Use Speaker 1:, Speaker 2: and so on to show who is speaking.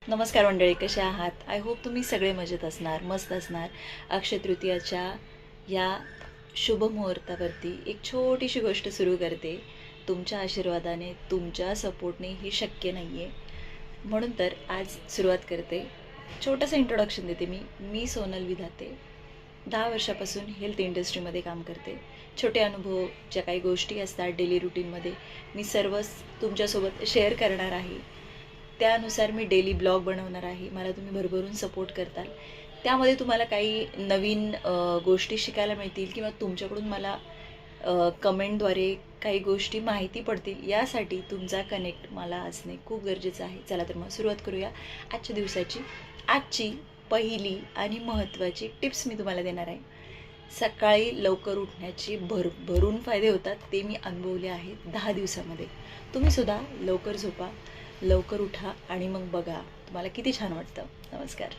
Speaker 1: नमस्कार मंडळी, कशा आहात? आय होप तुम्ही सगळे मजेत असणार, मस्त असणार. अक्षय तृतीयाच्या या शुभ मुहूर्तावरती एक छोटीशी गोष्ट सुरू करते. तुमच्या आशीर्वादाने, तुमच्या सपोर्टने ही शक्य नाही आहे, म्हणून तर आज सुरुवात करते. छोटंसं इंट्रोडक्शन देते. मी सोनल विधाते 10 वर्षापासून हेल्थ इंडस्ट्रीमध्ये काम करते. छोटे अनुभव, ज्या काही गोष्टी असतात डेली रुटीनमध्ये, मी सर्वच तुमच्यासोबत शेअर करणार आहे. त्यानुसार मी डेली ब्लॉग बनवणार आहे. मला तुम्ही भरभरून सपोर्ट करताल. त्यामध्ये तुम्हाला काही नवीन गोष्टी शिकायला मिळतील किंवा तुमच्याकडून मला कमेंटद्वारे काही गोष्टी माहिती पडतील. यासाठी तुमचा कनेक्ट मला असणे खूप गरजेचं आहे. चला तर मग सुरुवात करूया आजच्या दिवसाची. आजची पहिली आणि महत्त्वाची टिप्स मी तुम्हाला देणार आहे. सकाळी लवकर उठण्याचे भरभरून फायदे होतात. ते मी अनुभवले आहेत 10 दिवसामध्ये. तुम्हीसुद्धा लवकर झोपा, लवकर उठा आणि मग बघा तुम्हाला किती छान वाटतं. नमस्कार.